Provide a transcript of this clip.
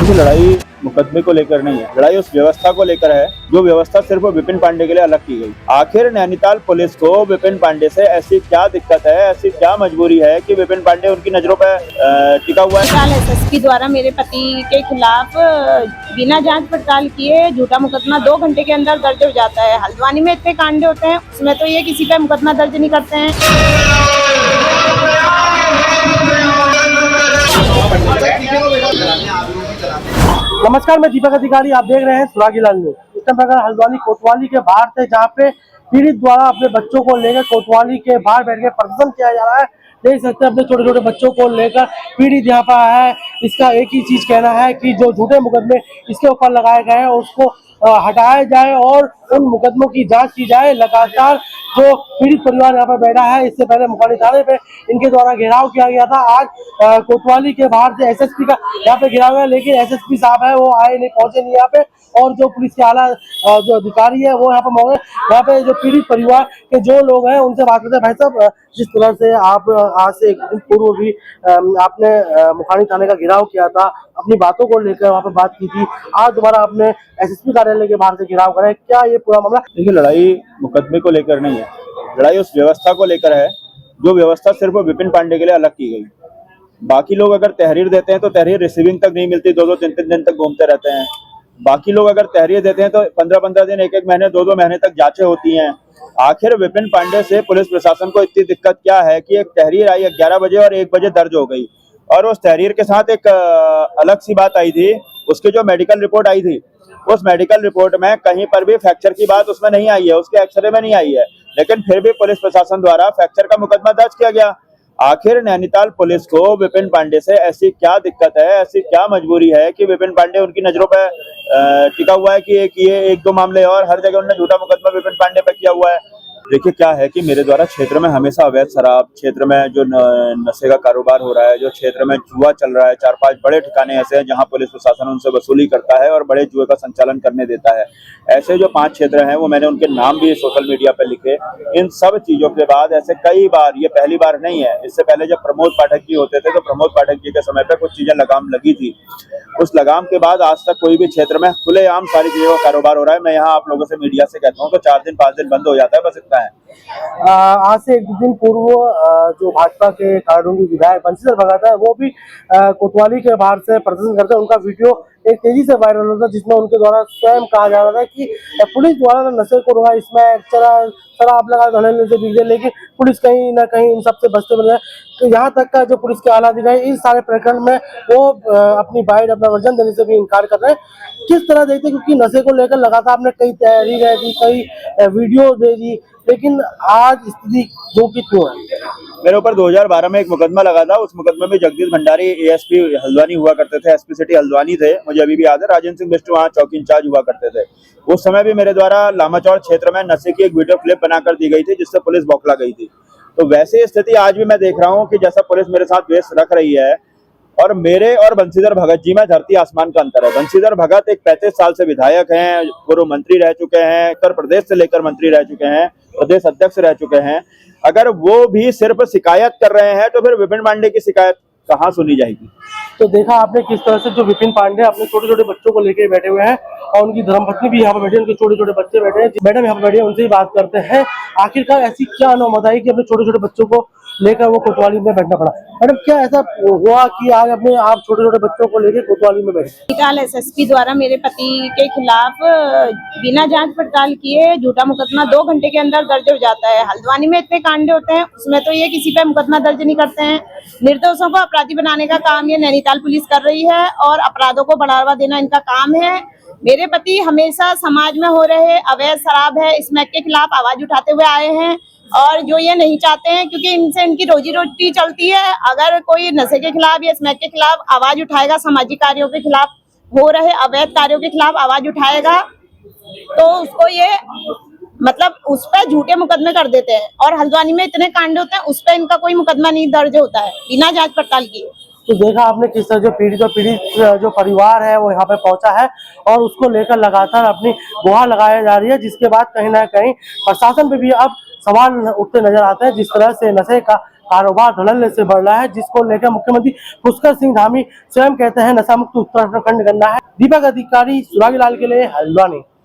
देखिए, लड़ाई मुकदमे को लेकर नहीं है, लड़ाई उस व्यवस्था को लेकर है जो व्यवस्था सिर्फ विपिन पांडे के लिए अलग की गई। आखिर नैनीताल पुलिस को विपिन पांडे से ऐसी क्या दिक्कत है, ऐसी क्या मजबूरी है कि विपिन पांडे उनकी नजरों पर टिका हुआ है। एसएसपी द्वारा मेरे पति के खिलाफ बिना जांच पड़ताल किए झूठा मुकदमा 2 घंटे के अंदर दर्ज हो जाता है। हल्द्वानी में इतने कांड होते हैं, उसमें तो ये किसी पे मुकदमा दर्ज नहीं करते हैं। नमस्कार, मैं दीपक अधिकारी, आप देख रहे हैं सुरागी लाल न्यूज। इस टाइम अगर हल्द्वानी कोतवाली के बाहर थे, जहाँ पे पीड़ित द्वारा अपने बच्चों को लेकर कोतवाली के बाहर बैठ के प्रदर्शन किया जा रहा है। देख सकते हैं अपने छोटे छोटे बच्चों को लेकर पीड़ित यहाँ पर आया है। इसका एक ही चीज कहना है कि जो झूठे मुकदमे इसके ऊपर लगाए गए हैं उसको हटाया जाए और उन मुकदमों की जांच की जाए। लगातार जो पीड़ित परिवार यहाँ पर बैठा है, इससे पहले मुखानी थाने पे इनके द्वारा घेराव किया गया था। आज कोतवाली के बाहर से एसएसपी का यहाँ पे घेराव है, लेकिन एसएसपी साहब है वो आए नहीं, पहुंचे नहीं यहाँ पे। और जो पुलिस के आला जो अधिकारी है वो यहाँ पर मौके यहाँ पे जो पीड़ित परिवार के जो लोग हैं उनसे बात करते हैं। भाई साहब, जिस तरह से आप आज से एक दिन पूर्व भी आपने मुखानी थाने का घेराव किया था, अपनी बातों को लेकर वहाँ पे बात की थी, आज दोबारा आपने एसएसपी कार्यालय के बाहर से घेराव करा है, क्या ये पूरा मामला? देखिए, लड़ाई मुकदमे को लेकर नहीं है, लड़ाई उस व्यवस्था को लेकर है जो व्यवस्था सिर्फ विपिन पांडे के लिए अलग की गई। बाकी लोग अगर तहरीर देते हैं तो तहरीर रिसीविंग तक नहीं मिलती, 2-2 3-3 दिन तक घूमते रहते हैं। बाकी लोग अगर तहरीर देते हैं तो 15-15 दिन, 1-1 महीने, 2-2 महीने तक जांचें होती हैं। आखिर विपिन पांडे से पुलिस प्रशासन को इतनी दिक्कत क्या है कि एक तहरीर आई 11 बजे और 1 बजे दर्ज हो गई, और उस तहरीर के साथ एक अलग सी बात आई थी। उसकी जो मेडिकल रिपोर्ट आई थी, उस मेडिकल रिपोर्ट में कहीं पर भी फ्रैक्चर की बात उसमें नहीं आई है, उसके एक्सरे में नहीं आई है, लेकिन फिर भी पुलिस प्रशासन द्वारा फ्रैक्चर का मुकदमा दर्ज किया गया। आखिर नैनीताल पुलिस को विपिन पांडे से ऐसी क्या दिक्कत है, ऐसी क्या मजबूरी है कि विपिन पांडे उनकी नजरों पर टिका हुआ है कि एक दो मामले और हर जगह उन्होंने झूठा मुकदमा विपिन पांडे पर किया हुआ है। देखिए, क्या है कि मेरे द्वारा क्षेत्र में हमेशा अवैध शराब, क्षेत्र में जो नशे का कारोबार हो रहा है, जो क्षेत्र में जुआ चल रहा है, 4-5 बड़े ठिकाने ऐसे हैं जहां पुलिस प्रशासन उनसे वसूली करता है और बड़े जुए का संचालन करने देता है। ऐसे जो 5 क्षेत्र हैं वो मैंने उनके नाम भी सोशल मीडिया पर लिखे। इन सब चीजों के बाद ऐसे कई बार, ये पहली बार नहीं है, इससे पहले जब प्रमोद पाठक जी होते थे तो प्रमोद पाठक जी के समय पर कुछ चीजें लगाम लगी थी। उस लगाम के बाद आज तक कोई भी क्षेत्र में खुलेआम सारी चीजों का कारोबार हो रहा है। मैं यहाँ आप लोगों से मीडिया से कहता हूँ तो 4 दिन 5 दिन बंद हो जाता है, बस इतना है। आज से एक दिन पूर्व जो भाजपा के कारणों विधायक बंशीधर भगत है वो भी कोतवाली के बाहर से प्रदर्शन करते हैं। उनका वीडियो एक तेजी से वायरल होता है, जिसमें उनके द्वारा स्वयं कहा जा रहा था कि पुलिस द्वारा नशे को रोका, इसमें शराब लगा धड़ल्ले से बिक जाए, लेकिन पुलिस कहीं ना कहीं इन सबसे बचते बने। तो यहाँ तक का जो पुलिस के आला अधिकारी इस सारे प्रकरण में वो अपनी बाइट, अपना वर्जन देने से भी इनकार कर रहे हैं। किस तरह देखते हैं, क्योंकि नशे को लेकर लगातार आपने कई तहरीरें दी, कई वीडियो दे दी, लेकिन आज स्थिति जो कि क्यों है? मेरे ऊपर 2012 में एक मुकदमा लगा था। उस मुकदमे में जगदीश भंडारी एएसपी हल्द्वानी हुआ करते थे, एसपी सिटी हल्द्वानी थे, मुझे अभी भी याद है। राजेंद्र सिंह बिष्ट वहाँ चौकी इंचार्ज हुआ करते थे। उस समय भी मेरे द्वारा लामाचौड़ क्षेत्र में नशे की एक वीडियो क्लिप बनाकर दी गई थी, जिससे पुलिस बौखला गई थी। तो वैसे स्थिति आज भी मैं देख रहा हूँ कि जैसा पुलिस मेरे साथ द्वेष रख रही है, और मेरे और बंशीधर भगत जी में धरती आसमान का अंतर है। बंशीधर भगत एक 35 साल से विधायक हैं, पूर्व मंत्री रह चुके हैं, उत्तर प्रदेश से लेकर मंत्री रह चुके हैं, प्रदेश अध्यक्ष रह चुके हैं। अगर वो भी सिर्फ शिकायत कर रहे हैं तो फिर विपिन पांडे की शिकायत कहाँ सुनी जाएगी? तो देखा आपने किस तरह से जो विपिन पांडे अपने छोटे छोटे बच्चों को लेकर बैठे हुए हैं, और उनकी धर्मपत्नी भी यहाँ पर बैठे, उनके छोटे छोटे बच्चे बैठे हैं। मैडम यहाँ पर बैठे हैं, उनसे ही बात करते हैं। आखिरकार ऐसी क्या अनोमत आई कि अपने छोटे छोटे बच्चों को लेकर वो कोतवाली में बैठना पड़ा? मैडम, क्या ऐसा हुआ कि आज अपने आप छोटे छोटे बच्चों को लेकर कोतवाली में बैठे? नैनीताल एसएसपी द्वारा मेरे पति के खिलाफ बिना जांच पड़ताल किए झूठा मुकदमा 2 घंटे के अंदर दर्ज हो जाता है। हल्द्वानी में इतने कांड होते हैं, उसमें तो ये किसी पे मुकदमा दर्ज नहीं करते हैं। निर्दोषों को अपराधी बनाने का काम ये नैनीताल पुलिस कर रही है और अपराधों को बढ़ावा देना इनका काम है। मेरे पति हमेशा समाज में हो रहे अवैध शराब है, स्मैक के खिलाफ आवाज उठाते हुए आए हैं, और जो ये नहीं चाहते हैं, क्योंकि इनसे इनकी रोजी रोटी चलती है। अगर कोई नशे के खिलाफ या स्मैक के खिलाफ आवाज उठाएगा, सामाजिक कार्यों के खिलाफ हो रहे अवैध कार्यों के खिलाफ आवाज उठाएगा, तो उसको ये मतलब उस पर झूठे मुकदमे कर देते हैं। और हल्द्वानी में इतने कांड होते हैं, उस पर इनका कोई मुकदमा नहीं दर्ज होता है बिना जांच पड़ताल किए। तो देखा आपने किस तरह जो पीड़ित जो परिवार है वो यहाँ पे पहुंचा है, और उसको लेकर लगातार अपनी गुहार लगाई जा रही है, जिसके बाद कहीं ना कहीं प्रशासन पे भी अब सवाल उठते नजर आते हैं। जिस तरह से नशे का कारोबार धड़ल्ले से बढ़ रहा है, जिसको लेकर मुख्यमंत्री पुष्कर सिंह धामी स्वयं कहते हैं नशा मुक्त उत्तराखंड करना है। दीपक अधिकारी, सुरागी लाल के लिए हल्द्वानी।